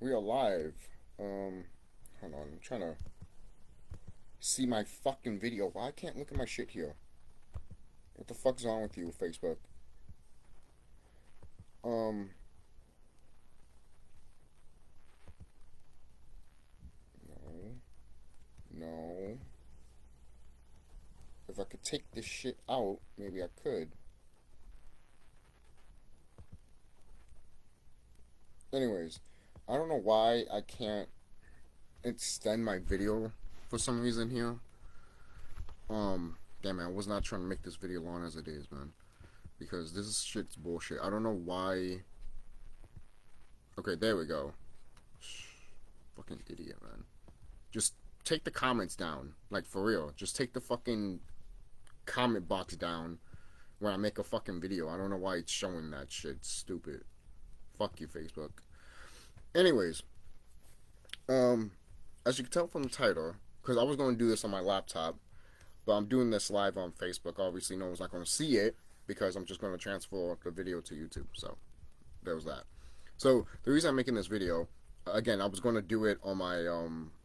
We are live. Hold on. I'm trying to see my fucking video. Why I can't look at my shit here? What the fuck's wrong with you, Facebook? Um, no, no. If I could take this shit out, maybe I could. Anyways, I don't know why I can't extend my video for some reason here. Damn man, I was not trying to make this video long as it is, man. Because this shit's bullshit. I don't know why. Okay, there we go. Fucking idiot, man. Just take the comments down. Like, for real. Just take the fucking comment box down when I make a fucking video. I don't know why it's showing that shit. It's stupid. Fuck you, Facebook. Anyways, as you can tell from the title, because I was going to do this on my laptop, but I'm doing this live on Facebook. Obviously, no one's not going to see it because I'm just going to transfer the video to YouTube. So, there was that. So, the reason I'm making this video, again, I was going to do it on my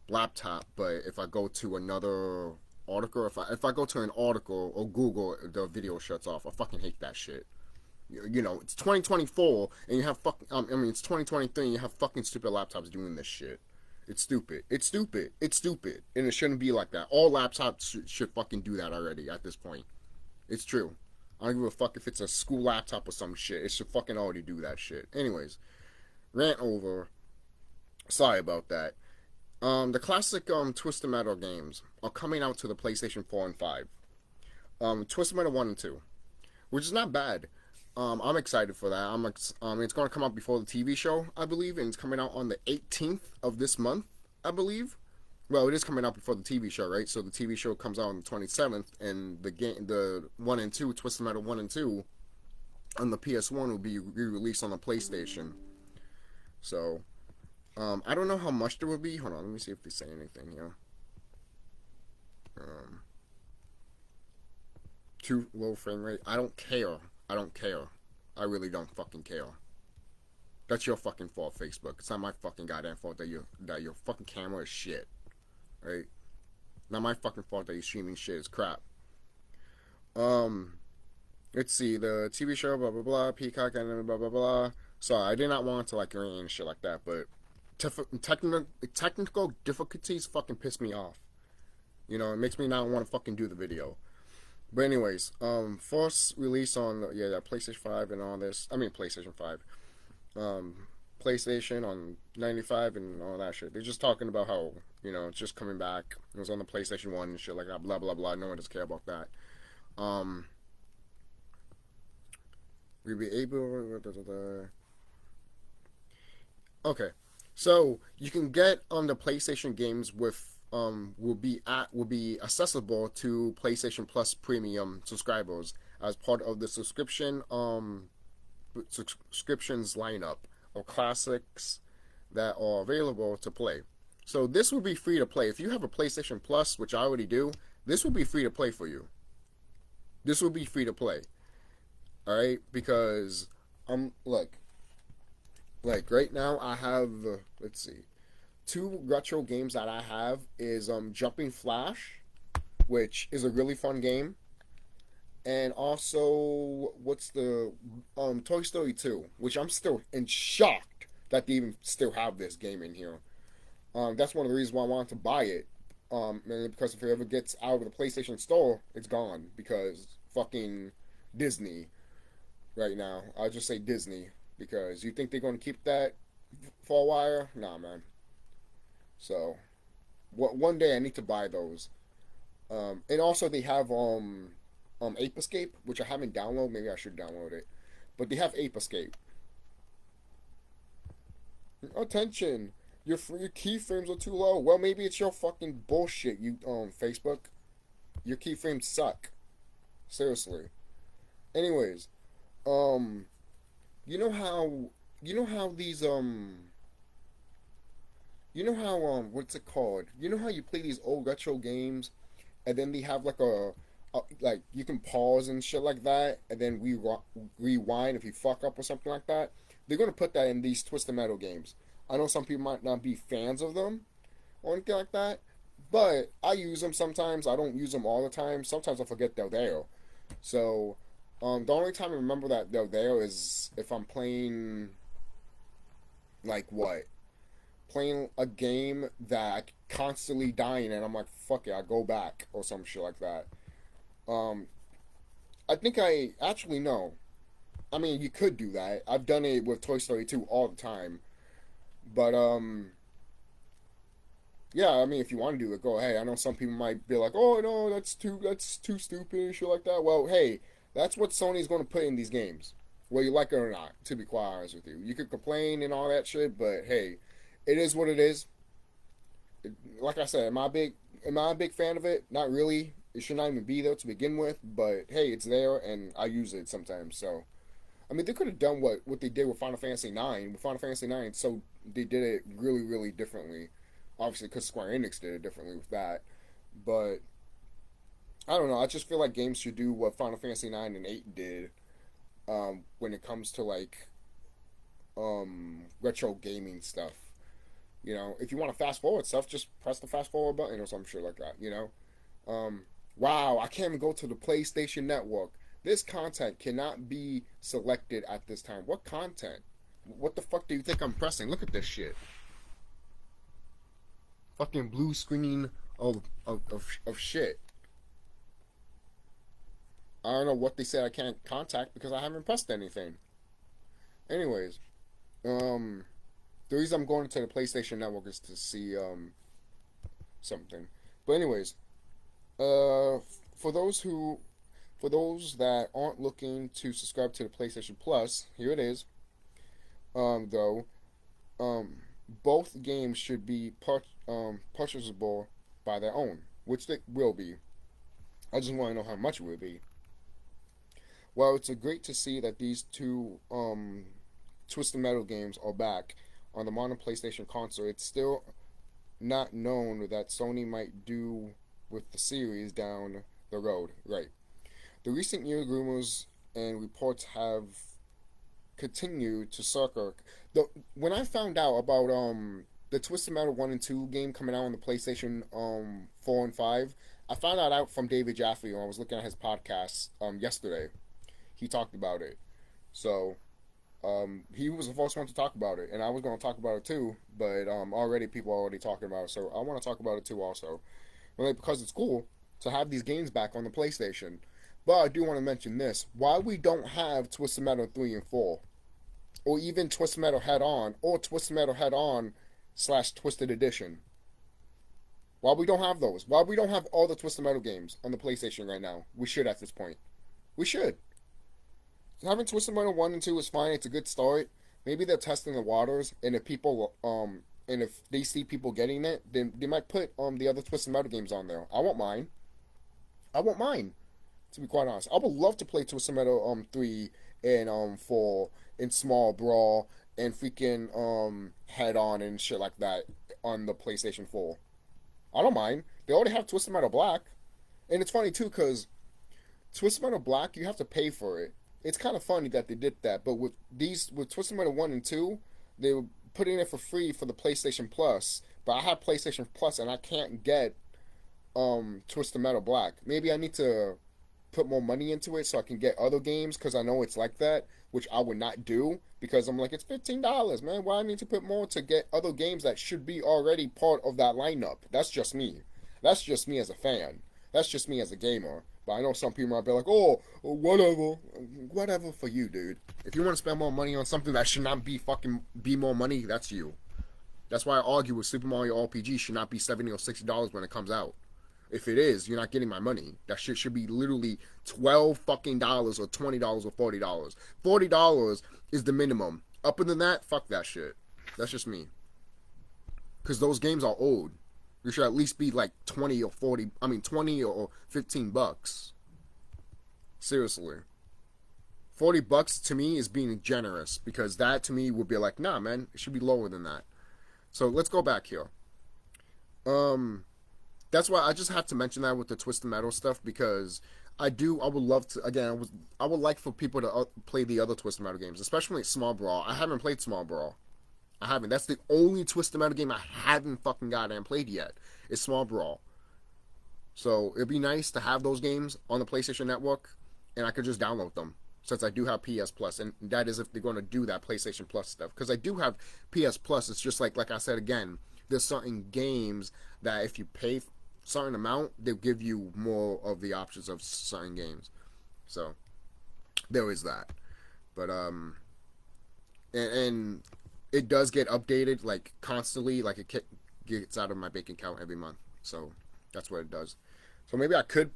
laptop, but if I go to another article, if I go to an article or Google, the video shuts off. I fucking hate that shit. You know, it's 2024 and you have fucking, it's 2023 and you have fucking stupid laptops doing this shit. It's stupid. It's stupid. It's stupid. And it shouldn't be like that. All laptops should fucking do that already at this point. It's true. I don't give a fuck if it's a school laptop or some shit. It should fucking already do that shit. Anyways, rant over. Sorry about that. The classic Twisted Metal games are coming out to the PlayStation 4 and 5. Twisted Metal 1 and 2. Which is not bad. I'm excited for that. It's going to come out before the TV show, I believe, and it's coming out on the 18th of this month, I believe. Well, it is coming out before the TV show, right? So the TV show comes out on the 27th, and the 1 and 2, Twisted Metal 1 and 2, on the PS1 will be re-released on the PlayStation. So, I don't know how much there will be. Hold on, let me see if they say anything here. Too low frame rate. I don't care. I don't care. I really don't fucking care. That's your fucking fault, Facebook. It's not my fucking goddamn fault that your fucking camera is shit. Right? Not my fucking fault that your streaming shit is crap. Let's see, the TV show, blah blah blah, Peacock and blah blah blah. Sorry, I did not want to like rain and shit like that, but technical difficulties fucking piss me off. You know, it makes me not want to fucking do the video. But anyways, first release on PlayStation 5 and all this. I mean PlayStation 5. PlayStation on 95 and all that shit. They're just talking about how, you know, it's just coming back. It was on the PlayStation 1 and shit like that, blah blah blah. No one does care about that. We'll be able Okay. So you can get on the PlayStation games with will be accessible to PlayStation Plus Premium subscribers as part of the subscriptions lineup of classics that are available to play. So this will be free to play. If you have a PlayStation Plus, which I already do, this will be free to play for you. This will be free to play. All right, because like right now I have let's see. Two retro games that I have is Jumping Flash, which is a really fun game, and also what's the Toy Story 2, which I'm still in shocked that they even still have this game in here. That's one of the reasons why I wanted to buy it. Because if it ever gets out of the PlayStation Store, it's gone because fucking Disney right now. I'll just say Disney because you think they're going to keep that for a while? Nah, man. So, one day I need to buy those. And also they have Ape Escape, which I haven't downloaded. Maybe I should download it. But they have Ape Escape. Attention, your keyframes are too low. Well, maybe it's your fucking bullshit. You Facebook, your keyframes suck. Seriously. Anyways, you know how these you know how what's it called? You know how you play these old retro games, and then they have like like you can pause and shit like that, and then rewind if you fuck up or something like that. They're gonna put that in these Twisted Metal games. I know some people might not be fans of them or anything like that, but I use them sometimes. I don't use them all the time. Sometimes I forget they're there. So, the only time I remember that they're there is if I'm playing, like what? Playing a game that I constantly dying and I'm like, fuck it, I go back or some shit like that. Um, I think I actually know. I mean, you could do that. I've done it with Toy Story 2 all the time. But yeah, I mean, if you want to do it, go ahead. I know some people might be like, "Oh no, that's too stupid," and shit like that. Well, hey, that's what Sony's going to put in these games, whether you like it or not. To be quite honest with you, you could complain and all that shit, but hey, it is what it is. Like I said, am I a big fan of it? Not really. It should not even be there to begin with, but hey, it's there and I use it sometimes. So I mean, they could have done what they did with Final Fantasy IX. With Final Fantasy IX, so they did it really, really differently. Obviously, because Square Enix did it differently with that. But I don't know. I just feel like games should do what Final Fantasy IX and 8 did when it comes to like retro gaming stuff. You know, if you want to fast forward stuff, just press the fast forward button or some shit like that. You know, wow, I can't even go to the PlayStation Network. This content cannot be selected at this time. What content? What the fuck do you think I'm pressing? Look at this shit. Fucking blue screen of shit. I don't know what they said I can't contact because I haven't pressed anything. Anyways, the reason I'm going to the PlayStation Network is to see something. But anyways, for those that aren't looking to subscribe to the PlayStation Plus, here it is. Though, both games should be purchasable by their own, which they will be. I just want to know how much it will be. Well, it's great to see that these two Twisted Metal games are back on the modern PlayStation console. It's still not known that Sony might do with the series down the road. Right. The recent year rumors and reports have continued to circle. When I found out about the Twisted Metal 1 and 2 game coming out on the PlayStation 4 and 5, I found that out from David Jaffe when I was looking at his podcast yesterday. He talked about it. So he was the first one to talk about it, and I was going to talk about it too, but already people are already talking about it, so I want to talk about it too also. Well, because it's cool to have these games back on the PlayStation. But I do want to mention this. Why we don't have Twisted Metal 3 and 4, or even Twisted Metal Head On, or Twisted Metal Head On / Twisted Edition. Why we don't have those? Why we don't have all the Twisted Metal games on the PlayStation right now? We should at this point. We should. Having Twisted Metal 1 and 2 is fine. It's a good start. Maybe they're testing the waters, and if people, and if they see people getting it, then they might put the other Twisted Metal games on there. I won't mind. I won't mind, to be quite honest. I would love to play Twisted Metal 3 and 4 and Small Brawl and freaking Head On and shit like that on the PlayStation 4. I don't mind. They already have Twisted Metal Black. And it's funny too, because Twisted Metal Black, you have to pay for it. It's kind of funny that they did that, but with Twisted Metal 1 and 2, they were putting it for free for the PlayStation Plus, but I have PlayStation Plus and I can't get Twisted Metal Black. Maybe I need to put more money into it so I can get other games, because I know it's like that, which I would not do, because I'm like, it's $15, man. Why I need to put more to get other games that should be already part of that lineup? That's just me. That's just me as a fan. That's just me as a gamer. But I know some people might be like, oh, whatever. Whatever for you, dude. If you want to spend more money on something that should not be more money, that's you. That's why I argue with Super Mario RPG should not be $70 or $60 when it comes out. If it is, you're not getting my money. That shit should be literally $12 fucking dollars or $20 or $40. $40 is the minimum. Up than that, fuck that shit. That's just me. Because those games are old. You should at least be like 20 or 15 bucks. Seriously. $40 to me is being generous, because that to me would be like, nah, man, it should be lower than that. So let's go back here. That's why I just have to mention that with the Twisted Metal stuff, because I would love to, again, I would like for people to play the other Twisted Metal games, especially Small Brawl. I haven't played Small Brawl. I haven't. That's the only Twisted Metal game I haven't fucking gotten and played yet. It's Small Brawl. So it'd be nice to have those games on the PlayStation Network, and I could just download them since I do have PS Plus, and that is if they're going to do that PlayStation Plus stuff. Because I do have PS Plus. It's just like I said again, there's certain games that if you pay certain amount, they'll give you more of the options of certain games. So there is that. But and it does get updated like constantly, like it gets out of my bank account every month. So that's what it does. So maybe I could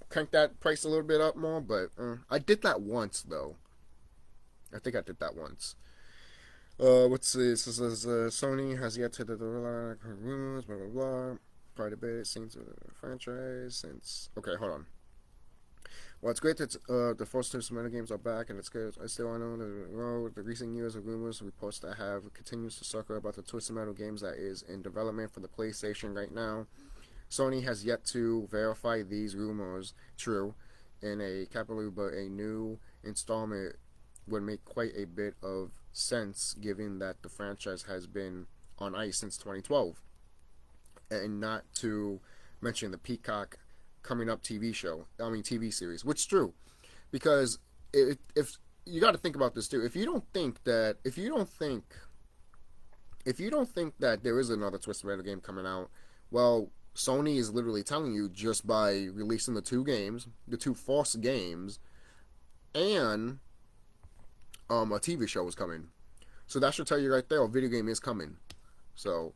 crank that price a little bit up more, but I did that once though. I think I did that once. What's this? This is Sony has yet to deliver rumors, blah blah blah. Quite a bit it seems of the franchise since. Okay, hold on. Well, it's great that the first two Metal games are back, and it's good. I still know the recent years of rumors and reports that have continues to circle about the Twisted Metal games that is in development for the PlayStation right now. Sony has yet to verify these rumors true in a capital, but a new installment would make quite a bit of sense given that the franchise has been on ice since 2012. And not to mention the Peacock coming up TV series, which is true, because if you got to think about this too, if you don't think that there is another Twisted Metal game coming out, well, Sony is literally telling you just by releasing the two false games, and a TV show is coming, so that should tell you right there a video game is coming. So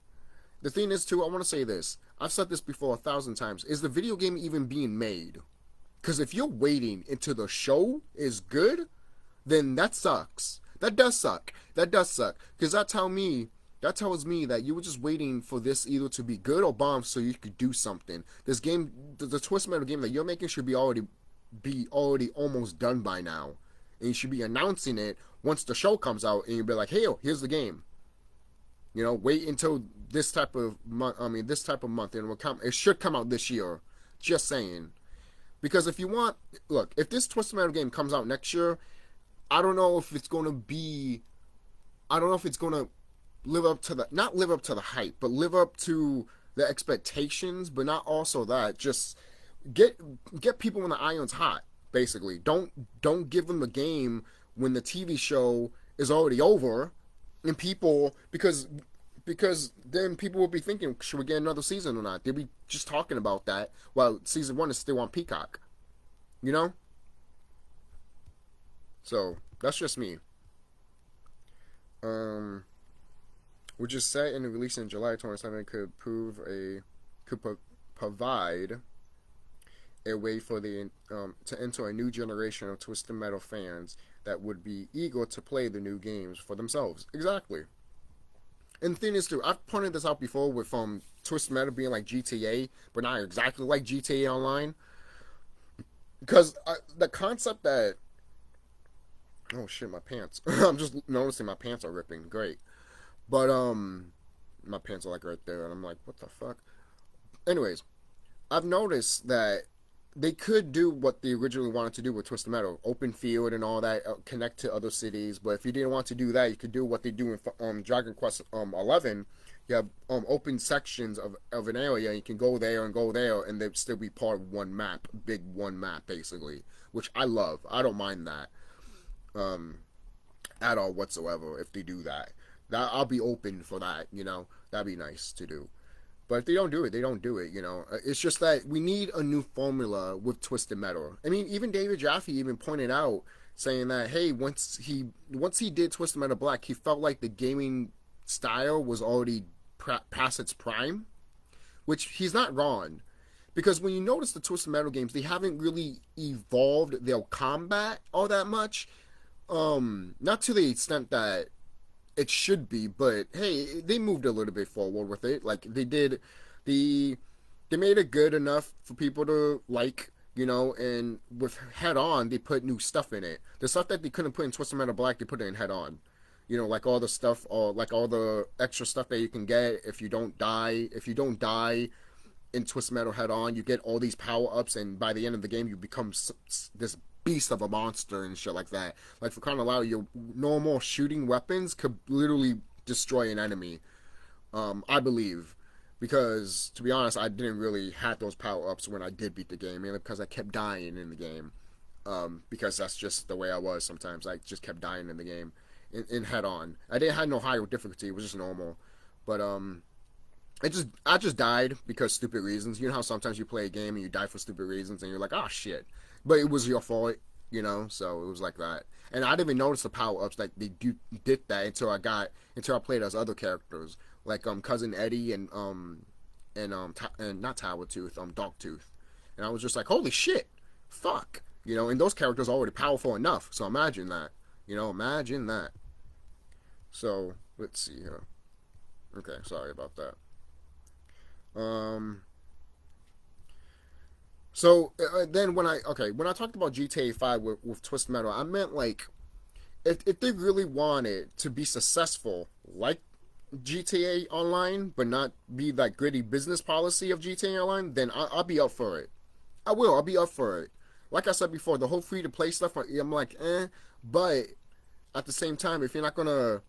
the thing is too, I want to say this. I've said this before 1,000 times. Is the video game even being made? Because if you're waiting until the show is good, then that sucks. That does suck. Because that tells me that you were just waiting for this either to be good or bomb so you could do something. This game, the Twisted Metal game that you're making should be already almost done by now. And you should be announcing it once the show comes out, and you'll be like, hey, here's the game. You know, wait until this type of month, and it should come out this year. Just saying. Because if you want, look, if this Twisted Metal game comes out next year, I don't know if it's going to live up to not live up to the hype, but live up to the expectations, but not also that. Just get people when the iron's hot, basically. Don't give them the game when the TV show is already over. And people, because then people will be thinking, should we get another season or not? They'll be just talking about that while season 1 is still on Peacock. You know? So, that's just me. Which is set and released in July 27 could provide a way for to enter a new generation of Twisted Metal fans that would be eager to play the new games for themselves. Exactly. And the thing is, too, I've pointed this out before with Twisted Metal being like GTA, but not exactly like GTA Online. Because the concept that... Oh, shit, my pants. I'm just noticing my pants are ripping. Great. But, my pants are like right there, and I'm like, what the fuck? Anyways, I've noticed that they could do what they originally wanted to do with Twisted Metal, open field and all that, connect to other cities. But if you didn't want to do that, you could do what they do in Dragon Quest 11. You have open sections of an area, and you can go there, and they'd still be part of one map, big one map, basically, which I love. I don't mind that at all whatsoever if they do that. I'll be open for that, you know. That'd be nice to do. But if they don't do it, they don't do it, you know. It's just that we need a new formula with Twisted Metal. I mean, even David Jaffe even pointed out, saying that, hey, once he did Twisted Metal Black, he felt like the gaming style was already past its prime, which he's not wrong. Because when you notice the Twisted Metal games, they haven't really evolved their combat all that much. Not to the extent that it should be, but hey, they moved a little bit forward with it. Like they did, they made it good enough for people to like, you know. And with Head On, they put new stuff in it. The stuff that they couldn't put in Twisted Metal Black, they put it in Head On. You know, like all the stuff, or like all the extra stuff that you can get if you don't die. If you don't die in Twisted Metal Head On, you get all these power ups, and by the end of the game, you become this beast of a monster and shit like that. Like for crying out loud, your normal shooting weapons could literally destroy an enemy. I believe. Because, to be honest, I didn't really have those power-ups when I did beat the game, mainly because I kept dying in the game. Because that's just the way I was sometimes. I just kept dying in the game, in head-on. I didn't have no higher difficulty, it was just normal. But, I just died because stupid reasons. You know how sometimes you play a game and you die for stupid reasons, and you're like, oh, shit. But it was your fault, you know, so it was like that. And I didn't even notice the power-ups, like, they did that until I played as other characters. Like Cousin Eddie and not Tower Tooth, Dogtooth, and I was just like, holy shit, fuck, you know. And those characters are already powerful enough, so imagine that, you know, imagine that. So let's see here. Okay, sorry about that. So then when I talked about GTA 5 with Twist Metal, I meant like if they really wanted to be successful, like GTA Online, but not be that gritty business policy of GTA Online, then I'll be up for it. I'll be up for it. Like I said before, the whole free-to-play stuff, I'm like, but at the same time, if you're gonna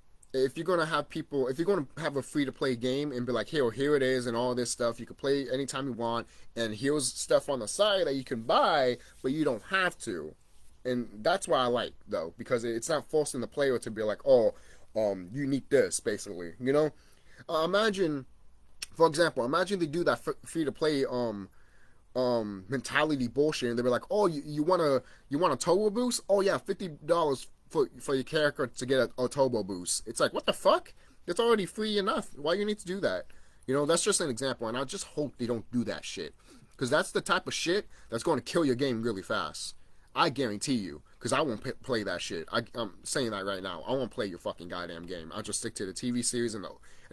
have a free-to-play game and be like, here it is and all this stuff, you can play anytime you want, and here's stuff on the side that you can buy, but you don't have to. And that's what I like, though, because it's not forcing the player to be like, oh, you need this, basically, you know. Imagine, for example, they do that free to play mentality bullshit, and they'll be like, oh, you want a turbo boost? Oh yeah, $50 for your character to get a turbo boost. It's like, what the fuck? It's already free enough. Why you need to do that? You know, that's just an example, and I just hope they don't do that shit, because that's the type of shit that's going to kill your game really fast. I guarantee you, because I won't play that shit. I'm saying that right now. I won't play your fucking goddamn game. I'll just stick to the TV series and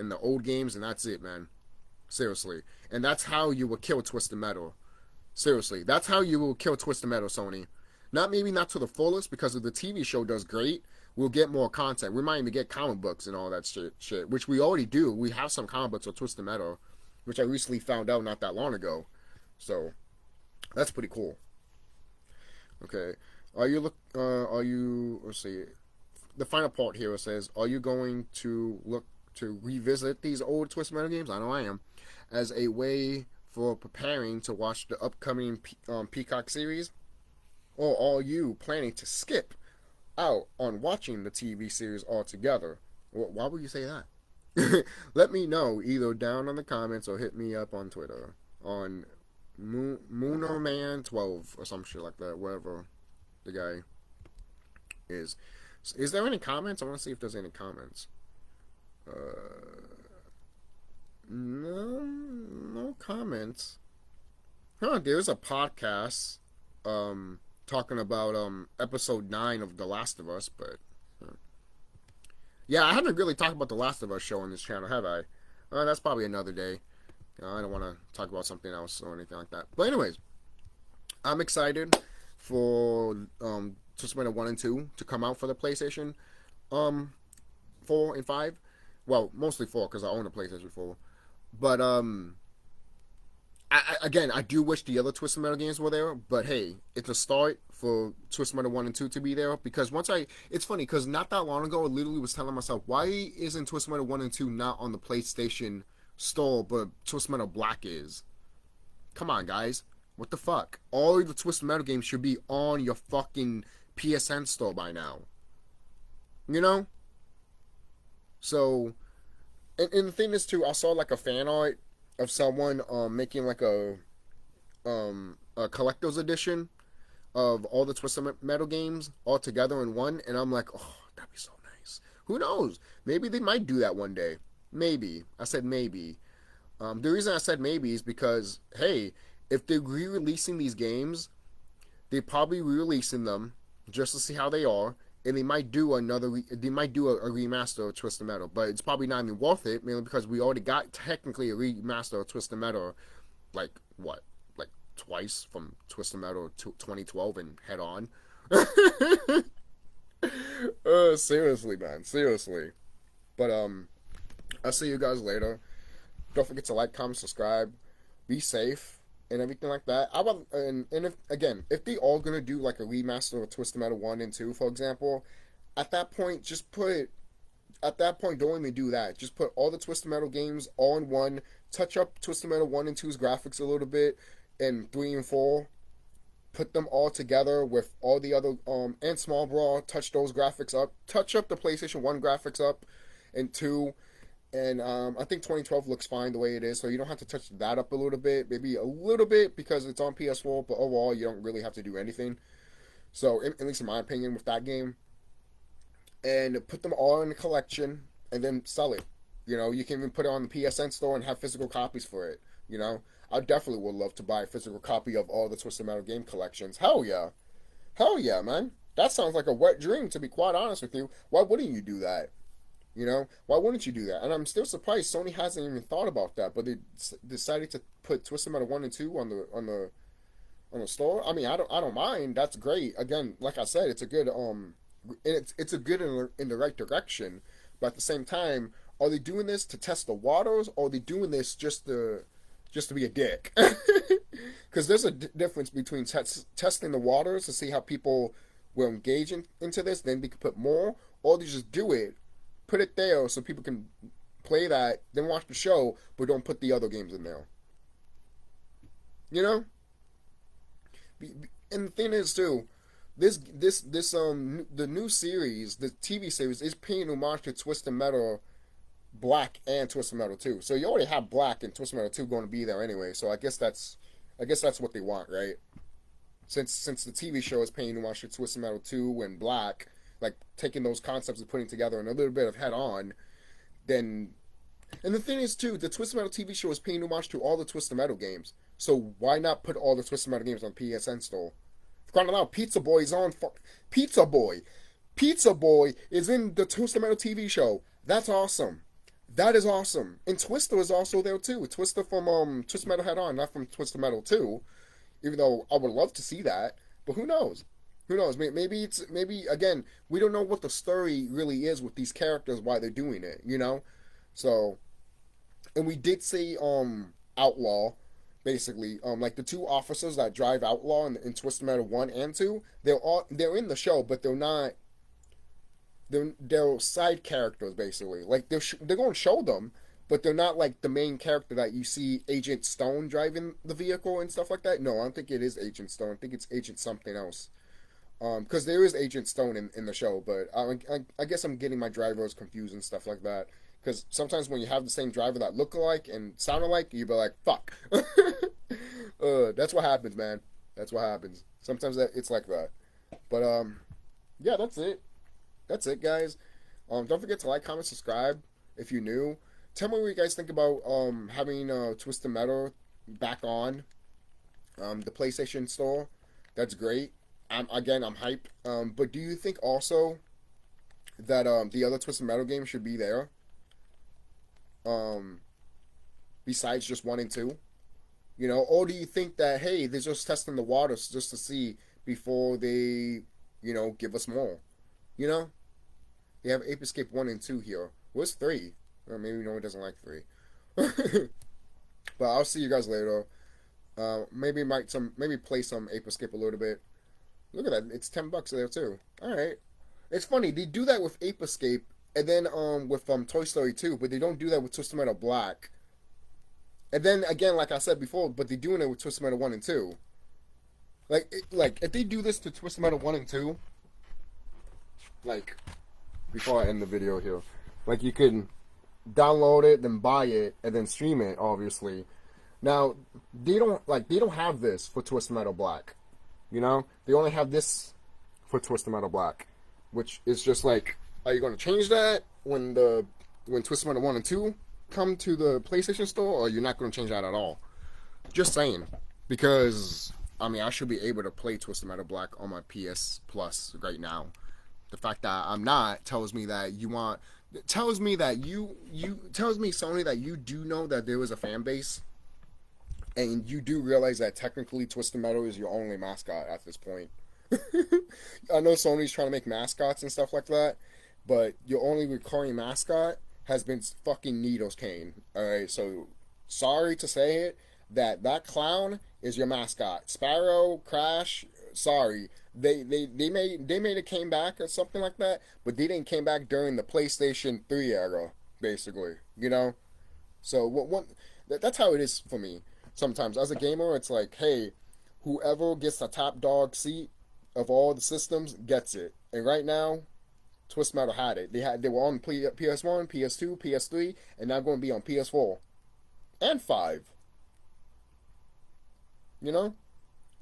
the old games, and that's it, man. Seriously. And that's how you will kill Twisted Metal. Seriously. That's how you will kill Twisted Metal, Sony. Maybe not to the fullest, because if the TV show does great, we'll get more content. We might even get comic books and all that shit, which we already do. We have some comic books of Twisted Metal, which I recently found out not that long ago. So, that's pretty cool. Okay, let's see, the final part here says, are you going to look to revisit these old Twisted Metal games? I know I am, as a way for preparing to watch the upcoming Peacock series, or are you planning to skip out on watching the TV series altogether? Why would you say that? Let me know either down in the comments or hit me up on Twitter on Moonerman12 or some shit like that, whatever the guy is. Is there any comments? I want to see if there's any comments. No comments. There's a podcast talking about episode 9 of The Last of Us, but yeah, I haven't really talked about The Last of Us show on this channel, have I? That's probably another day. I don't want to talk about something else or anything like that. But anyways, I'm excited for Twisted Metal 1 and 2 to come out for the PlayStation 4 and 5. Well, mostly 4 because I own a PlayStation 4. But I do wish the other Twisted Metal games were there. But hey, it's a start for Twisted Metal 1 and 2 to be there. Because it's funny because not that long ago I literally was telling myself, why isn't Twisted Metal 1 and 2 not on the PlayStation store, but Twisted Metal Black is? Come on, guys. What the fuck? All the Twisted Metal games should be on your fucking PSN store by now. You know? So, and the thing is too, I saw like a fan art of someone making like a collector's edition of all the Twisted Metal games all together in one, and I'm like, oh, that'd be so nice. Who knows? Maybe they might do that one day. Maybe. I said maybe. The reason I said maybe is because, hey, if they're re-releasing these games, they're probably re-releasing them just to see how they are, and they might do a remaster of Twisted Metal, but it's probably not even worth it, mainly because we already got technically a remaster of Twisted Metal, like twice from Twisted Metal 2012 and Head On. Seriously, man, seriously. But I'll see you guys later. Don't forget to like, comment, subscribe, be safe, and everything like that. And if they all gonna do like a remaster of Twisted Metal 1 and 2, for example, at that point just put at that point, don't even do that. Just put all the Twisted Metal games all in one. Touch up Twisted Metal 1 and two's graphics a little bit, and 3 and 4. Put them all together with all the other, and Small Brawl. Touch those graphics up. Touch up the PlayStation 1 graphics up, and 2. And I think 2012 looks fine the way it is, so you don't have to touch that up a little bit. Maybe a little bit because it's on PS4, but overall, you don't really have to do anything. So, at least in my opinion, with that game. And put them all in a collection, and then sell it. You know, you can even put it on the PSN store and have physical copies for it. You know, I definitely would love to buy a physical copy of all the Twisted Metal game collections. Hell yeah. Hell yeah, man. That sounds like a wet dream, to be quite honest with you. Why wouldn't you do that? You know, why wouldn't you do that? And I'm still surprised Sony hasn't even thought about that, but they decided to put Twisted Metal 1 and 2 on the store. I mean, I don't mind. That's great. Again, like I said, it's a good it's a good in the right direction. But at the same time, are they doing this to test the waters, or are they doing this just to be a dick? Because there's a difference between testing the waters to see how people will engage into this, then we can put more, or they just do it, put it there so people can play that, then watch the show, but don't put the other games in there. You know? And the thing is too, the new series, the TV series, is paying homage to Twisted Metal Black and Twisted Metal 2. So you already have Black and Twisted Metal 2 going to be there anyway. So I guess that's what they want, right? Since the TV show is paying homage to Twisted Metal 2 and Black, like taking those concepts and putting together in a little bit of head on, then. And the thing is too, the Twisted Metal TV show is paying homage to all the Twisted Metal games. So why not put all the Twisted Metal games on PSN store? Crying out, Pizza Boy is on. Pizza Boy is in the Twisted Metal TV show. That's awesome. That is awesome. And Twister is also there too. Twister from Twisted Metal Head On, not from Twisted Metal 2. Even though I would love to see that, but who knows? Who knows? Maybe again, we don't know what the story really is with these characters, why they're doing it. You know, so. And we did see Outlaw. Basically, like the two officers that drive Outlaw in Twisted Metal 1 and 2, they're in the show, but they're not. They're side characters basically. Like they're going to show them, but they're not like the main character that you see Agent Stone driving the vehicle and stuff like that. No, I don't think it is Agent Stone. I think it's Agent something else. Because there is Agent Stone in the show, but I guess I'm getting my drivers confused and stuff like that. Because sometimes when you have the same driver that look alike and sound alike, you be like, fuck. That's what happens, man. That's what happens. Sometimes it's like that. But, yeah, that's it. That's it, guys. Don't forget to like, comment, subscribe if you're new. Tell me what you guys think about having Twisted Metal back on the PlayStation Store. That's great. I'm hyped. But do you think also that the other Twisted Metal games should be there? Besides just 1 and 2, you know, or do you think that, hey, they're just testing the waters just to see before they, you know, give us more, you know? They have Ape Escape 1 and 2 here. Where's 3? Or maybe no one doesn't like 3. But I'll see you guys later. Maybe play some Ape Escape a little bit. Look at that, it's $10 there too. All right, it's funny they do that with Ape Escape. And then with Toy Story 2, but they don't do that with Twisted Metal Black. And then again, like I said before, but they're doing it with Twisted Metal 1 and 2. Like if they do this to Twisted Metal 1 and 2, like before I end the video here, like you can download it, then buy it, and then stream it. Obviously, now they don't have this for Twisted Metal Black. You know, they only have this for Twisted Metal Black, which is just like. Are you going to change that when Twisted Metal 1 and 2 come to the PlayStation Store, or you're not going to change that at all? Just saying. Because, I mean, I should be able to play Twisted Metal Black on my PS Plus right now. The fact that I'm not tells me that tells me, Sony, that you do know that there is a fan base, and you do realize that technically Twisted Metal is your only mascot at this point. I know Sony's trying to make mascots and stuff like that, but your only recurring mascot has been fucking Needles Kane. Alright, so sorry to say it, that clown is your mascot. Sparrow, Crash, sorry, they made it came back or something like that, but they didn't came back during the PlayStation 3 era, basically. You know, so that's how it is for me. Sometimes as a gamer, it's like, hey, whoever gets the top dog seat of all the systems gets it. And right now, Twist Metal had it. They were on PS1, PS2, PS3, and now going to be on PS4 and 5. You know,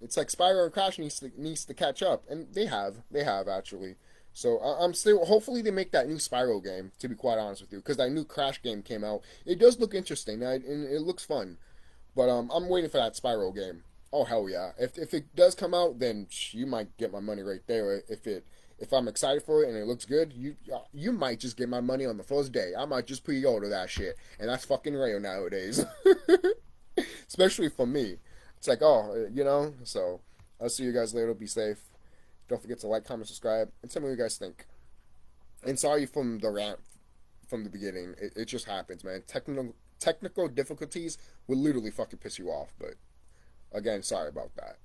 it's like Spyro and Crash needs to catch up, and they have actually. So I'm still hopefully they make that new Spyro game. To be quite honest with you, because that new Crash game came out, it does look interesting and it looks fun. But I'm waiting for that Spyro game. Oh hell yeah! If it does come out, then you might get my money right there. If I'm excited for it and it looks good, you might just get my money on the first day. I might just pre-order that shit, and that's fucking rare nowadays. Especially for me. It's like, oh, you know. So I'll see you guys later. Be safe. Don't forget to like, comment, subscribe, and tell me what you guys think. And sorry from the rant from the beginning. It just happens, man. Technical difficulties will literally fucking piss you off. But again, sorry about that.